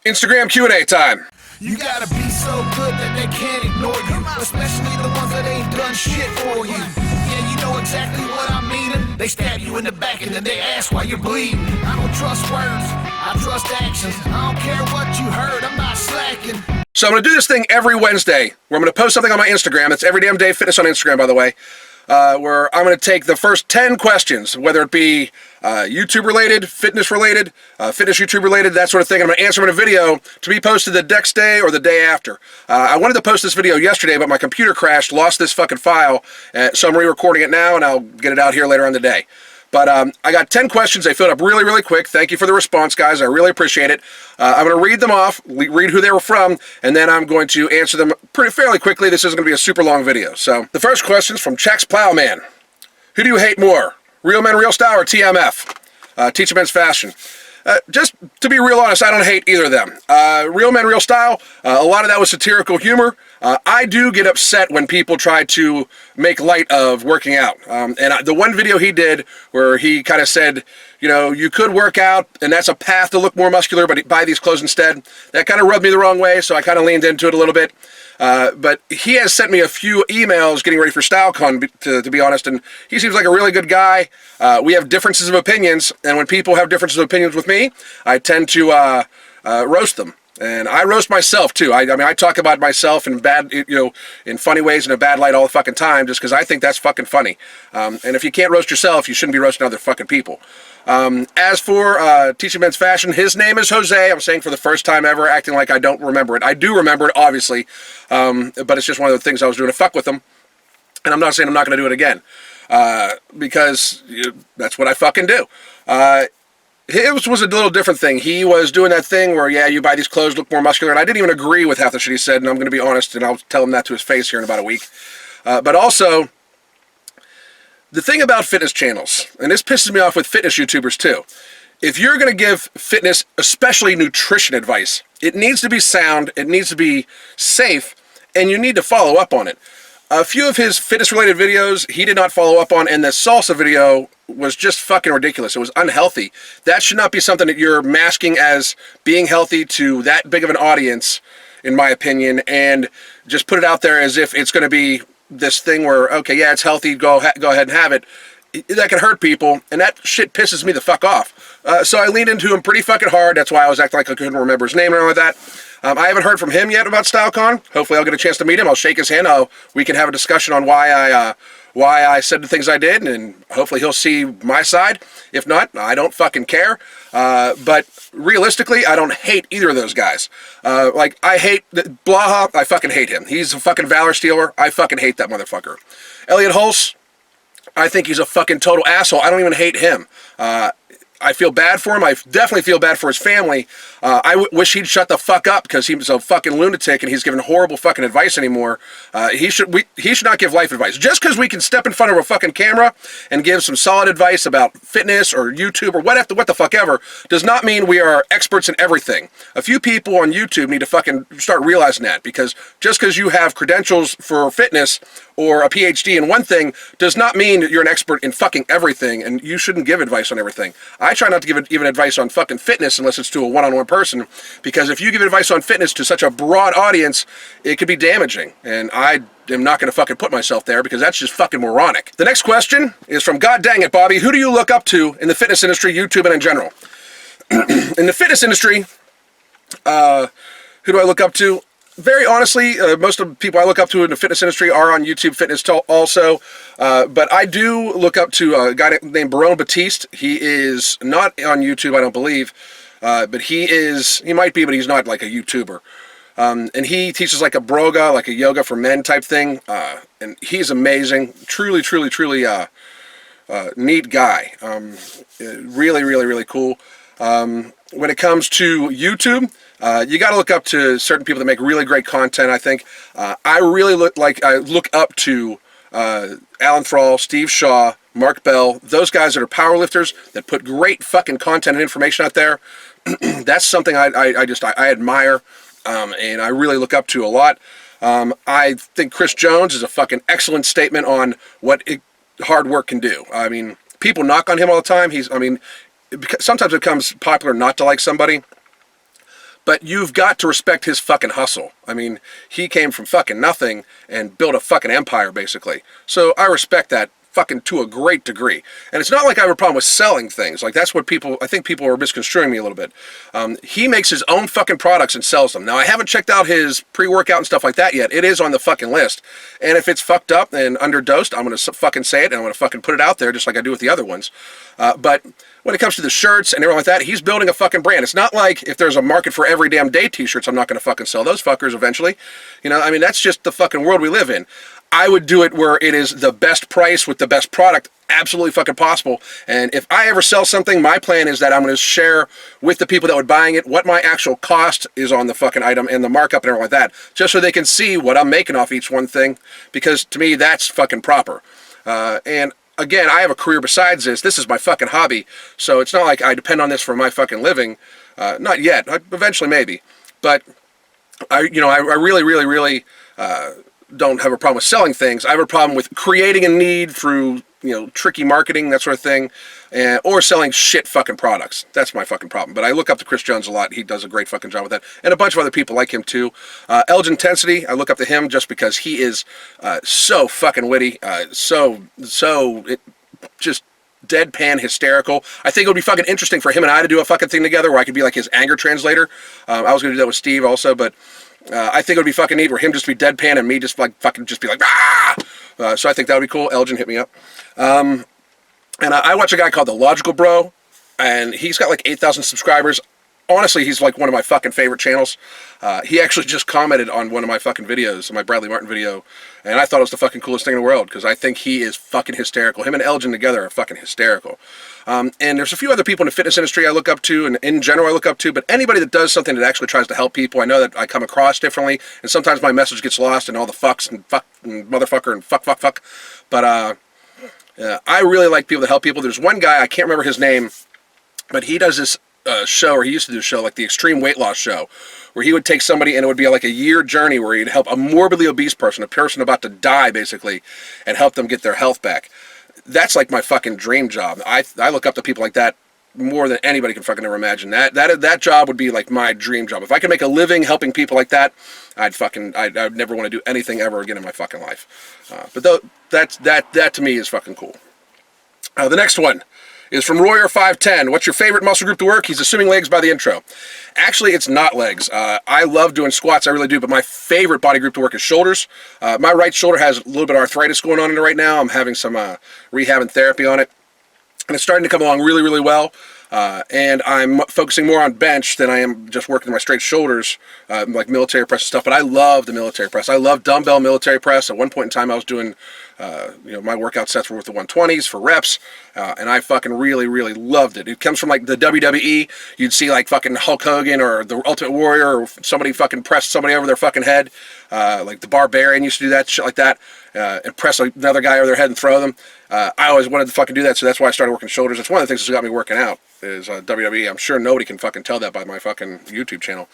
Instagram Q&A time. You gotta be so good that they can't ignore you, especially the ones that ain't done shit for you. Yeah, you know exactly what I mean. They stab you in the back and then they ask why you're bleeding. I don't trust words, I trust actions. I don't care what you heard, I'm not slacking. So I'm going to do this thing every Wednesday where I'm going to post something on my Instagram. It's Every Damn Day Fitness on Instagram, by the way. Where I'm going to take the first 10 questions, whether it be YouTube related, fitness related, fitness YouTube related, that sort of thing. I'm going to answer them in a video to be posted the next day or the day after. I wanted to post this video yesterday, but my computer crashed, lost this fucking file, so I'm re-recording it now, and I'll get it out here later on the day. But I got 10 questions. They filled up really, really quick. Thank you for the response, guys. I really appreciate it. I'm going to read them off, read who they were from, and then I'm going to answer them fairly quickly. This isn't going to be a super long video. So the first question is from Chex Plowman. Who do you hate more, Real Men, Real Style, or TMF? Teach Men's Fashion. Just to be real honest, I don't hate either of them. Real Men, Real Style, a lot of that was satirical humor. I do get upset when people try to make light of working out. And the one video he did where he kind of said, you know, you could work out and that's a path to look more muscular, but buy these clothes instead. That kind of rubbed me the wrong way, so I kind of leaned into it a little bit. But he has sent me a few emails getting ready for StyleCon, to be honest, and he seems like a really good guy. We have differences of opinions, and when people have differences of opinions with me, I tend to roast them. And I roast myself too. I mean, I talk about myself in bad, in funny ways, in a bad light all the fucking time, just because I think that's fucking funny. And if you can't roast yourself, you shouldn't be roasting other fucking people. As for Teaching Men's Fashion, his name is Jose. I'm saying for the first time ever, acting like I don't remember it. I do remember it, obviously, but it's just one of the things I was doing to fuck with him. And I'm not saying I'm not going to do it again, because that's what I fucking do. It was a little different thing. He was doing that thing where, yeah, you buy these clothes, look more muscular, and I didn't even agree with half the shit he said, and I'm going to be honest, and I'll tell him that to his face here in about a week. But also, the thing about fitness channels, and this pisses me off with fitness YouTubers too, if you're going to give fitness, especially nutrition advice, it needs to be sound, it needs to be safe, and you need to follow up on it. A few of his fitness-related videos he did not follow up on, and the salsa video was just fucking ridiculous. It was unhealthy. That should not be something that you're masking as being healthy to that big of an audience, in my opinion, and just put it out there as if it's going to be this thing where, okay, yeah, it's healthy, go ahead and have it. That can hurt people, and that shit pisses me the fuck off. So I leaned into him pretty fucking hard. That's why I was acting like I couldn't remember his name or anything like that. I haven't heard from him yet about StyleCon. Hopefully I'll get a chance to meet him. I'll shake his hand. We can have a discussion on why I said the things I did, and hopefully he'll see my side. If not, I don't fucking care. But realistically, I don't hate either of those guys. Like, I hate Blaha. I fucking hate him. He's a fucking valor stealer. I fucking hate that motherfucker. Elliot Hulse, I think he's a fucking total asshole. I don't even hate him. I feel bad for him. I definitely feel bad for his family. I wish he'd shut the fuck up because he was a fucking lunatic and he's giving horrible fucking advice anymore. He should not give life advice. Just because we can step in front of a fucking camera and give some solid advice about fitness or YouTube or what the fuck ever does not mean we are experts in everything. A few people on YouTube need to fucking start realizing that, because just because you have credentials for fitness or a PhD in one thing does not mean that you're an expert in fucking everything, and you shouldn't give advice on everything. I try not to give even advice on fucking fitness unless it's to a one-on-one person, because if you give advice on fitness to such a broad audience, it could be damaging, and I am not going to fucking put myself there because that's just fucking moronic. The next question is from God Dang It Bobby. Who do you look up to in the fitness industry, YouTube, and in general? In the fitness industry, who do I look up to? Very honestly, most of the people I look up to in the fitness industry are on YouTube Fitness also, but I do look up to a guy named Barone Batiste. He is not on YouTube, I don't believe, but he might be, but he's not like a YouTuber. And he teaches like a broga, like a yoga for men type thing, and he's amazing. Truly, truly, truly neat guy. Really, really, really cool. When it comes to YouTube, you got to look up to certain people that make really great content, I think. I really look up to Alan Thrall, Steve Shaw, Mark Bell, those guys that are powerlifters that put great fucking content and information out there. That's something I admire, and I really look up to a lot. I think Chris Jones is a fucking excellent statement on what hard work can do. I mean, people knock on him all the time. Sometimes it becomes popular not to like somebody, But you've got to respect his fucking hustle. I mean, he came from fucking nothing and built a fucking empire, basically. So I respect that fucking to a great degree. And it's not like I have a problem with selling things. Like, that's what I think people are misconstruing me a little bit. He makes his own fucking products and sells them. Now, I haven't checked out his pre-workout and stuff like that yet. It is on the fucking list. And if it's fucked up and underdosed, I'm going to fucking say it, and I'm going to fucking put it out there just like I do with the other ones. But when it comes to the shirts and everything like that, he's building a fucking brand. It's not like if there's a market for every damn day t-shirts, I'm not going to fucking sell those fuckers eventually. You know, I mean, that's just the fucking world we live in. I would do it where it is the best price with the best product absolutely fucking possible. And if I ever sell something, my plan is that I'm going to share with the people that would buying it what my actual cost is on the fucking item and the markup and everything like that, just so they can see what I'm making off each one thing, because to me that's fucking proper. And again, I have a career besides this. This is my fucking hobby, so it's not like I depend on this for my fucking living. Not yet. Eventually, maybe. But I really don't have a problem with selling things. I have a problem with creating a need through, tricky marketing, that sort of thing, or selling shit fucking products. That's my fucking problem. But I look up to Chris Jones a lot. He does a great fucking job with that. And a bunch of other people like him too. Elgin Intensity, I look up to him just because he is so fucking witty, just deadpan hysterical. I think it would be fucking interesting for him and I to do a fucking thing together where I could be like his anger translator. I was going to do that with Steve also, but I think it would be fucking neat for him just to be deadpan and me just like fucking just be like, ah! So I think that would be cool. Elgin, hit me up. And I watch a guy called The Logical Bro, and he's got like 8,000 subscribers. Honestly, he's like one of my fucking favorite channels. He actually just commented on one of my fucking videos, my Bradley Martin video, and I thought it was the fucking coolest thing in the world, because I think he is fucking hysterical. Him and Elgin together are fucking hysterical. And there's a few other people in the fitness industry I look up to, and in general I look up to, but anybody that does something that actually tries to help people, I know that I come across differently, and sometimes my message gets lost in all the fucks and fuck and motherfucker and fuck. But I really like people that help people. There's one guy, I can't remember his name, but he does this show, or he used to do a show, like the Extreme Weight Loss Show, where he would take somebody and it would be like a year journey where he'd help a morbidly obese person, a person about to die basically, and help them get their health back. That's like my fucking dream job. I look up to people like that more than anybody can fucking ever imagine. That job would be like my dream job. If I could make a living helping people like that, I'd never want to do anything ever again in my fucking life. But that to me is fucking cool. The next one is from Royer510. What's your favorite muscle group to work? He's assuming legs by the intro. Actually, it's not legs. I love doing squats, I really do, but my favorite body group to work is shoulders. My right shoulder has a little bit of arthritis going on in it right now. I'm having some rehab and therapy on it, and it's starting to come along really, really well. And I'm focusing more on bench than I am just working my straight shoulders, like military press and stuff. But I love the military press. I love dumbbell military press. At one point in time, I was doing, my workout sets were with the 120s for reps, and I fucking really, really loved it. It comes from like the WWE. You'd see like fucking Hulk Hogan or the Ultimate Warrior, or somebody fucking press somebody over their fucking head, like the Barbarian used to do that shit like that, and press another guy over their head and throw them. I always wanted to fucking do that, so that's why I started working shoulders. It's one of the things that's got me working out, is WWE. I'm sure nobody can fucking tell that by my fucking YouTube channel.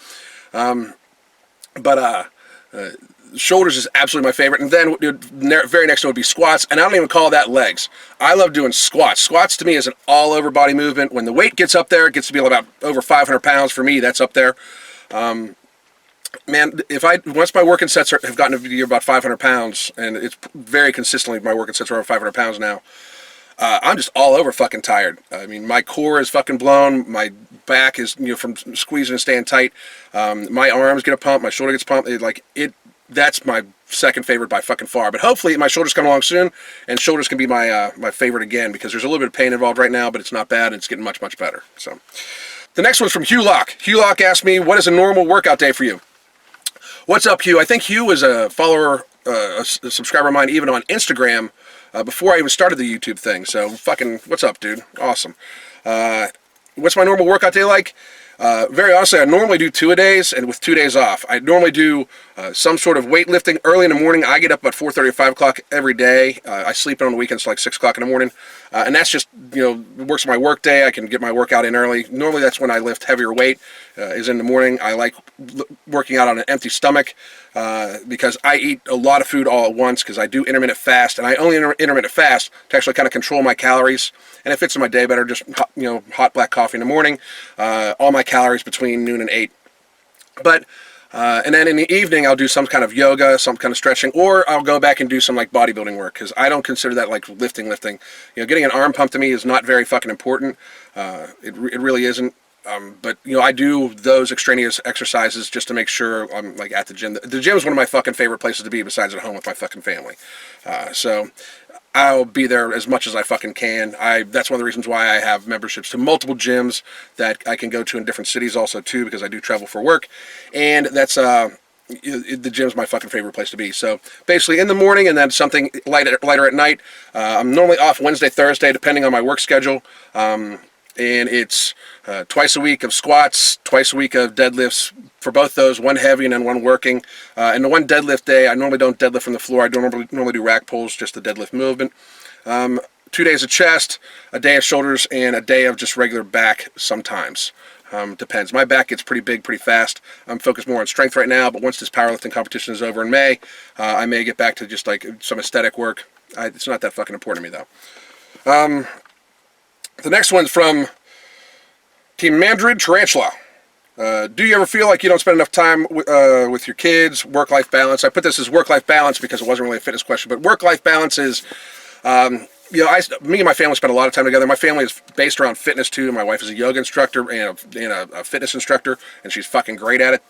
Shoulders is absolutely my favorite. And then very next one would be squats, and I don't even call that legs. I love doing squats. Squats to me is an all over body movement. When the weight gets up there, it gets to be about over 500 pounds for me. That's up there. Man, once my working sets have gotten to be about 500 pounds, and it's very consistently my working sets are over 500 pounds now, I'm just all over fucking tired. I mean, my core is fucking blown. My back is, from squeezing and staying tight. My arms get a pump. My shoulder gets pumped. That's my second favorite by fucking far. But hopefully my shoulders come along soon, and shoulders can be my my favorite again, because there's a little bit of pain involved right now, but it's not bad. And it's getting much, much better. So the next one's from Hugh Locke. Hugh Locke asked me, what is a normal workout day for you? What's up, Hugh? I think Hugh was a follower, a subscriber of mine, even on Instagram, before I even started the YouTube thing. So fucking, what's up, dude? Awesome. What's my normal workout day like? Very honestly, I normally do 2-a-days, and with 2 days off. I normally do some sort of weightlifting early in the morning. I get up about 4:30 or 5 o'clock every day. I sleep in on the weekends till like 6 o'clock in the morning. And that's just, works my work day. I can get my workout in early. Normally that's when I lift heavier weight, is in the morning. I like working out on an empty stomach, because I eat a lot of food all at once, because I do intermittent fast, and I only intermittent fast to actually kind of control my calories, and it fits in my day better. Just hot black coffee in the morning, all my calories between noon and 8. But and then in the evening, I'll do some kind of yoga, some kind of stretching, or I'll go back and do some like bodybuilding work because I don't consider that like lifting. Getting an arm pump to me is not very fucking important. It really isn't. But I do those extraneous exercises just to make sure I'm like at the gym. The gym is one of my fucking favorite places to be besides at home with my fucking family. So I'll be there as much as I fucking can. That's one of the reasons why I have memberships to multiple gyms that I can go to in different cities also too, because I do travel for work. And that's the gym's my fucking favorite place to be. So basically in the morning and then something lighter at night. I'm normally off Wednesday, Thursday, depending on my work schedule. And it's twice a week of squats, twice a week of deadlifts. For both those, one heavy and then one working. And the one deadlift day, I normally don't deadlift from the floor. I don't normally do rack pulls, just the deadlift movement. 2 days of chest, a day of shoulders, and a day of just regular back sometimes. Depends. My back gets pretty big pretty fast. I'm focused more on strength right now, but once this powerlifting competition is over in May, I may get back to just like some aesthetic work. It's not that fucking important to me though. The next one's from Team Mandrid Tarantula. Do you ever feel like you don't spend enough time with your kids? Work-life balance. I put this as work-life balance because it wasn't really a fitness question, but work-life balance is, me and my family spend a lot of time together. My family is based around fitness too. My wife is a yoga instructor and a fitness instructor, and she's fucking great at it.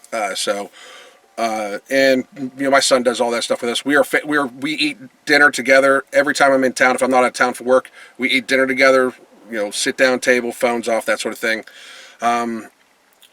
And my son does all that stuff with us. We eat dinner together every time I'm in town. If I'm not out of town for work, we eat dinner together. Sit down table, phones off, that sort of thing. And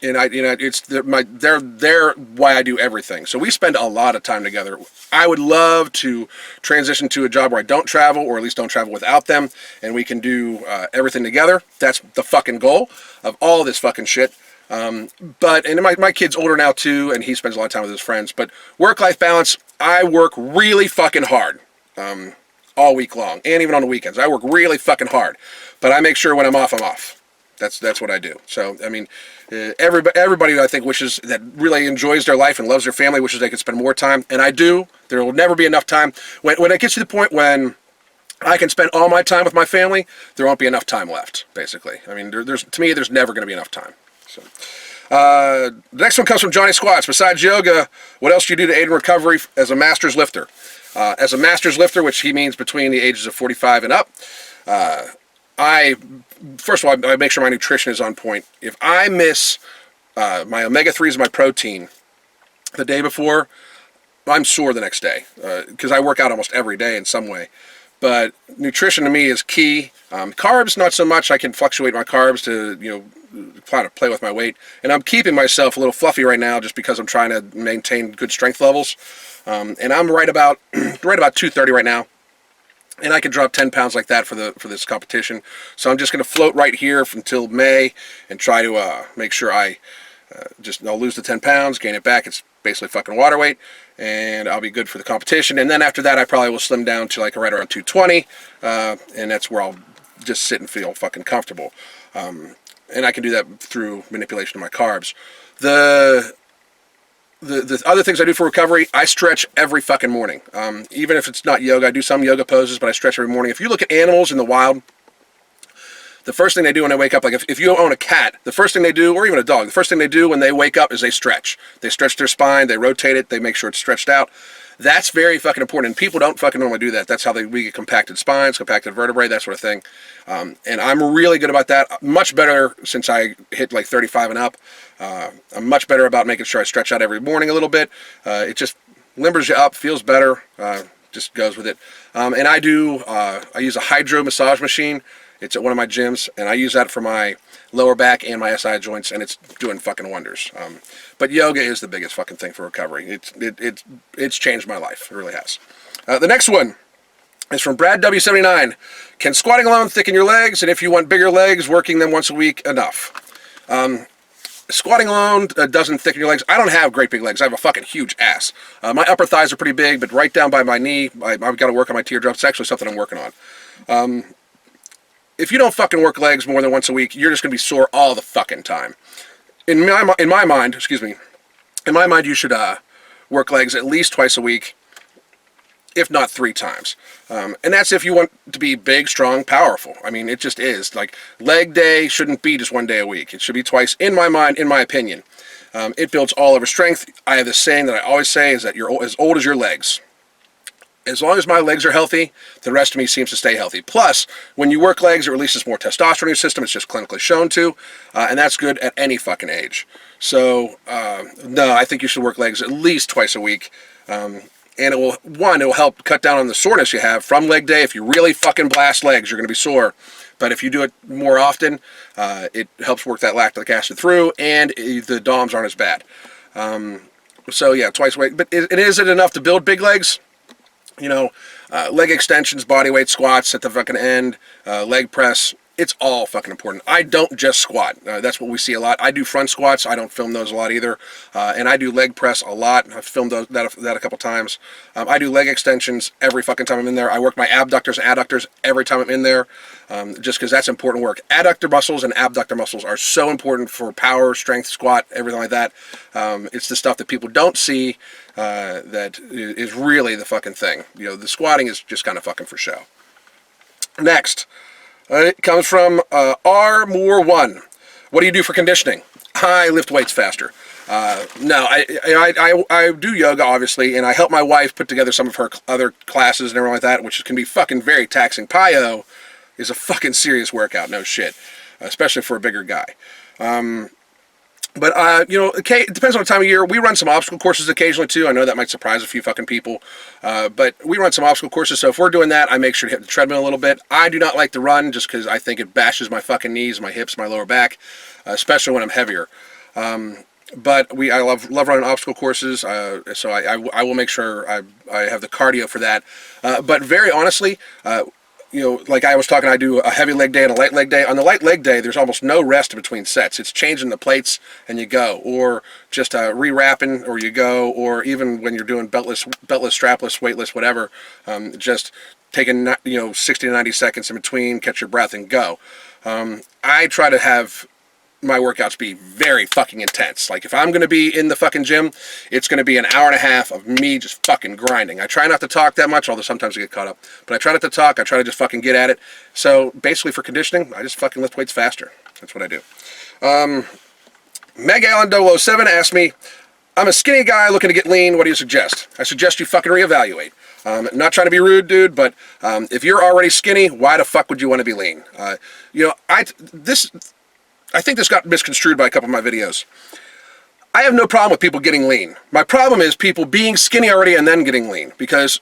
they're why I do everything. So we spend a lot of time together. I would love to transition to a job where I don't travel, or at least don't travel without them, and we can do everything together. That's the fucking goal of all this fucking shit. And my kid's older now too, and he spends a lot of time with his friends. But work-life balance, I work really fucking hard. All week long, and even on the weekends. I work really fucking hard, but I make sure when I'm off, I'm off. That's what I do. So, I mean, everybody I think wishes, that really enjoys their life and loves their family, wishes they could spend more time, and I do. There will never be enough time. When it gets to the point when I can spend all my time with my family, there won't be enough time left, basically. I mean, to me, there's never going to be enough time. So, the next one comes from Johnny Squats. Besides yoga, what else do you do to aid in recovery as a master's lifter? As a master's lifter, which he means between the ages of 45 and up, first of all, I make sure my nutrition is on point. If I miss my omega-3s and my protein the day before, I'm sore the next day because I work out almost every day in some way. But nutrition to me is key. Carbs, not so much. I can fluctuate my carbs to, try to play with my weight. And I'm keeping myself a little fluffy right now just because I'm trying to maintain good strength levels. And I'm right about 230 right now. And I can drop 10 pounds like that for this competition. So I'm just going to float right here until May and try to make sure I'll lose the 10 pounds, gain it back. It's basically fucking water weight, and I'll be good for the competition. And then after that, I probably will slim down to like right around 220, and that's where I'll just sit and feel fucking comfortable. And I can do that through manipulation of my carbs. The other things I do for recovery, I stretch every fucking morning. Even if it's not yoga, I do some yoga poses, but I stretch every morning. If you look at animals in the wild, the first thing they do when they wake up, like if you own a cat, the first thing they do, or even a dog, the first thing they do when they wake up is they stretch. They stretch their spine, they rotate it, they make sure it's stretched out. That's very fucking important, and people don't fucking normally do that. That's how we get compacted spines, compacted vertebrae, that sort of thing. And I'm really good about that. Much better since I hit like 35 and up. I'm much better about making sure I stretch out every morning a little bit. It just limbers you up, feels better, just goes with it. And I use a hydro massage machine. It's at one of my gyms, and I use that for my lower back and my SI joints, and it's doing fucking wonders. But yoga is the biggest fucking thing for recovery. It's changed my life. It really has. The next one is from Brad W79. Can squatting alone thicken your legs? And if you want bigger legs, working them once a week enough? Squatting alone doesn't thicken your legs. I don't have great big legs. I have a fucking huge ass. My upper thighs are pretty big, but right down by my knee, I've got to work on my teardrops. It's actually something I'm working on. If you don't fucking work legs more than once a week, you're just going to be sore all the fucking time. In my mind, you should work legs at least twice a week, if not 3 times. And that's if you want to be big, strong, powerful. I mean, it just is. Like, leg day shouldn't be just 1 day a week. It should be twice, in my mind, in my opinion. It builds all over strength. I have this saying that I always say is that you're as old as your legs. As long as my legs are healthy, the rest of me seems to stay healthy. Plus, when you work legs, it releases more testosterone in your system. It's just clinically shown to, and that's good at any fucking age. So, no, I think you should work legs at least twice a week. And it will help cut down on the soreness you have from leg day. If you really fucking blast legs, you're going to be sore. But if you do it more often, it helps work that lactic acid through, and the DOMs aren't as bad. So, yeah, twice a week. But is it enough to build big legs? Leg extensions, body weight squats at the fucking end, leg press. It's all fucking important. I don't just squat. That's what we see a lot. I do front squats. I don't film those a lot either. And I do leg press a lot. I've filmed that a couple times. I do leg extensions every fucking time I'm in there. I work my abductors and adductors every time I'm in there, just because that's important work. Adductor muscles and abductor muscles are so important for power, strength, squat, everything like that. It's the stuff that people don't see that is really the fucking thing. The squatting is just kind of fucking for show. Next. It comes from R-More1. What do you do for conditioning? I lift weights faster. No, I do yoga, obviously, and I help my wife put together some of her other classes and everything like that, which can be fucking very taxing. Plyo is a fucking serious workout, no shit, especially for a bigger guy. But, it depends on the time of year. We run some obstacle courses occasionally, too. I know that might surprise a few fucking people. But we run some obstacle courses, so if we're doing that, I make sure to hit the treadmill a little bit. I do not like to run just because I think it bashes my fucking knees, my hips, my lower back, especially when I'm heavier. But I love running obstacle courses, so I will make sure I have the cardio for that. But very honestly, like I was talking, I do a heavy leg day and a light leg day. On the light leg day, there's almost no rest between sets. It's changing the plates and you go, or just re-wrapping, or you go, or even when you're doing beltless, strapless, weightless, whatever, just taking 60 to 90 seconds in between, catch your breath, and go. I try to have my workouts be very fucking intense. Like, if I'm going to be in the fucking gym, it's going to be an hour and a half of me just fucking grinding. I try not to talk that much, although sometimes I get caught up. But I try not to talk. I try to just fucking get at it. So, basically for conditioning, I just fucking lift weights faster. That's what I do. Meg Allen 007 asked me, I'm a skinny guy looking to get lean. What do you suggest? I suggest you fucking reevaluate. Not trying to be rude, dude, but if you're already skinny, why the fuck would you want to be lean? I think this got misconstrued by a couple of my videos. I have no problem with people getting lean. My problem is people being skinny already and then getting lean. Because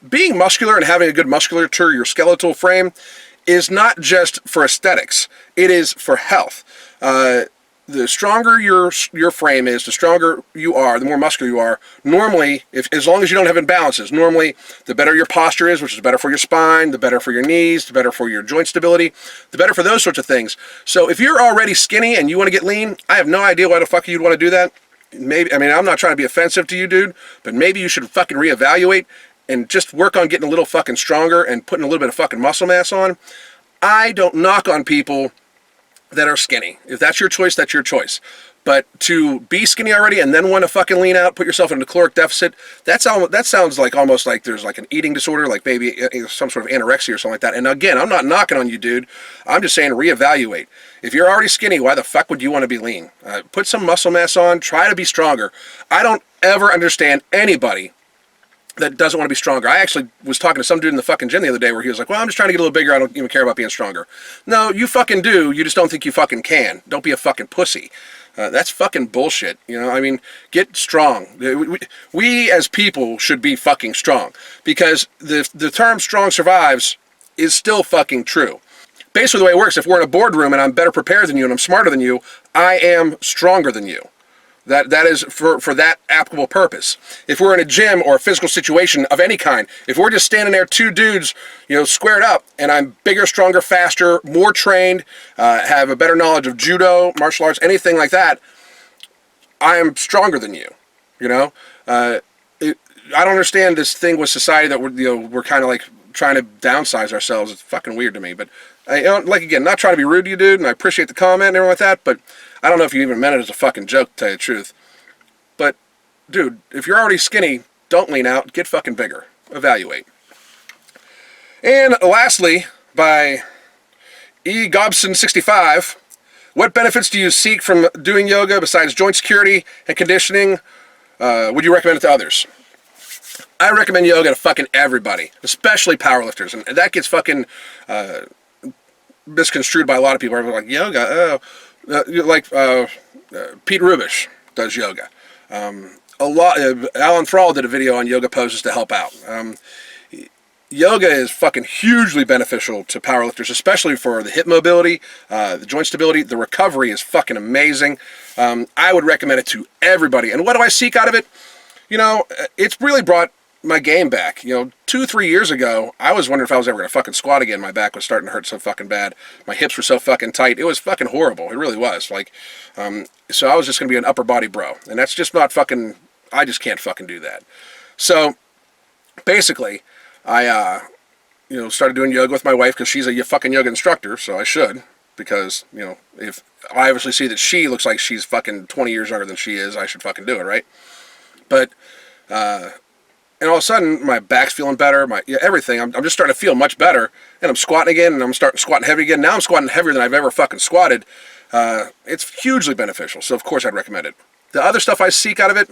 being muscular and having a good musculature, your skeletal frame, is not just for aesthetics. It is for health. The stronger your frame is, the stronger you are, the more muscular you are. Normally, as long as you don't have imbalances, normally the better your posture is, which is better for your spine, the better for your knees, the better for your joint stability, the better for those sorts of things. So if you're already skinny and you want to get lean, I have no idea why the fuck you'd want to do that. I'm not trying to be offensive to you, dude, but maybe you should fucking reevaluate and just work on getting a little fucking stronger and putting a little bit of fucking muscle mass on. I don't knock on people that are skinny. If that's your choice, that's your choice. But to be skinny already and then want to fucking lean out, put yourself in a caloric deficit, that sounds like almost like there's like an eating disorder, like maybe some sort of anorexia or something like that. And again, I'm not knocking on you, dude. I'm just saying reevaluate. If you're already skinny, why the fuck would you want to be lean? Put some muscle mass on, try to be stronger. I don't ever understand anybody that doesn't want to be stronger. I actually was talking to some dude in the fucking gym the other day where he was like, well, I'm just trying to get a little bigger. I don't even care about being stronger. No, you fucking do. You just don't think you fucking can. Don't be a fucking pussy. That's fucking bullshit. Get strong. We as people should be fucking strong, because the term strong survives is still fucking true. Basically the way it works, if we're in a boardroom and I'm better prepared than you and I'm smarter than you, I am stronger than you. That is for that applicable purpose. If we're in a gym or a physical situation of any kind, if we're just standing there, two dudes, squared up, and I'm bigger, stronger, faster, more trained, have a better knowledge of judo, martial arts, anything like that, I am stronger than you. I don't understand this thing with society that we're kind of like trying to downsize ourselves. It's fucking weird to me. But again, not trying to be rude to you, dude, and I appreciate the comment and everything like that, but I don't know if you even meant it as a fucking joke, to tell you the truth. But, dude, if you're already skinny, don't lean out. Get fucking bigger. Evaluate. And lastly, by E. Gobson65, What benefits do you seek from doing yoga besides joint security and conditioning? Would you recommend it to others? I recommend yoga to fucking everybody, especially powerlifters, and that gets fucking misconstrued by a lot of people. Everyone's like, yoga, Pete Rubish does yoga. Alan Thrall did a video on yoga poses to help out. Yoga is fucking hugely beneficial to powerlifters, especially for the hip mobility, the joint stability. The recovery is fucking amazing. I would recommend it to everybody. And what do I seek out of it? You know, it's really brought my game back. You know, 2-3 years ago, I was wondering if I was ever going to fucking squat again. My back was starting to hurt so fucking bad. My hips were so fucking tight. It was fucking horrible. It really was. Like, so I was just going to be an upper body bro. And that's just not fucking, I just can't fucking do that. So, basically, I, started doing yoga with my wife because she's a fucking yoga instructor, so I should. Because, if I obviously see that she looks like she's fucking 20 years younger than she is, I should fucking do it, right? But, and all of a sudden, my back's feeling better, everything. I'm just starting to feel much better, and I'm squatting again, and I'm starting squatting heavy again. Now I'm squatting heavier than I've ever fucking squatted. It's hugely beneficial, so of course I'd recommend it. The other stuff I seek out of it,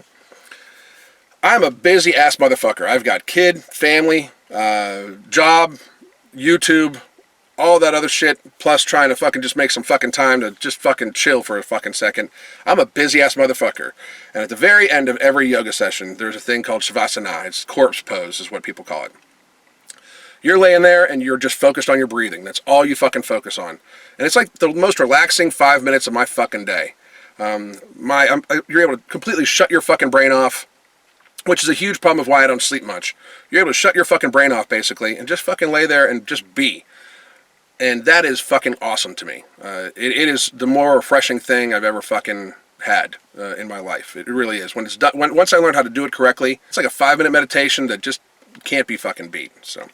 I'm a busy ass motherfucker. I've got kid, family, job, YouTube, all that other shit, plus trying to fucking just make some fucking time to just fucking chill for a fucking second. I'm a busy ass motherfucker. And at the very end of every yoga session, there's a thing called Shavasana. It's corpse pose is what people call it. You're laying there and you're just focused on your breathing. That's all you fucking focus on. And it's like the most relaxing 5 minutes of my fucking day. You're able to completely shut your fucking brain off, which is a huge problem of why I don't sleep much. You're able to shut your fucking brain off, basically, and just fucking lay there and just be. And that is fucking awesome to me. It is the more refreshing thing I've ever fucking had in my life. It really is. When it's done, once I learned how to do it correctly, it's like a 5-minute meditation that just can't be fucking beat. So,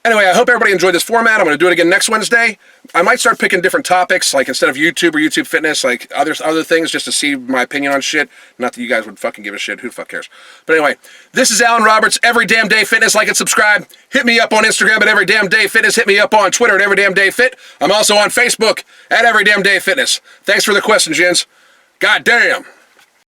anyway, I hope everybody enjoyed this format. I'm going to do it again next Wednesday. I might start picking different topics, like instead of YouTube or YouTube fitness, like other things, just to see my opinion on shit. Not that you guys would fucking give a shit. Who the fuck cares? But anyway, this is Alan Roberts, Every Damn Day Fitness. Like and subscribe. Hit me up on Instagram at Every Damn Day Fitness. Hit me up on Twitter at Every Damn Day Fit. I'm also on Facebook at Every Damn Day Fitness. Thanks for the question, gents. God damn.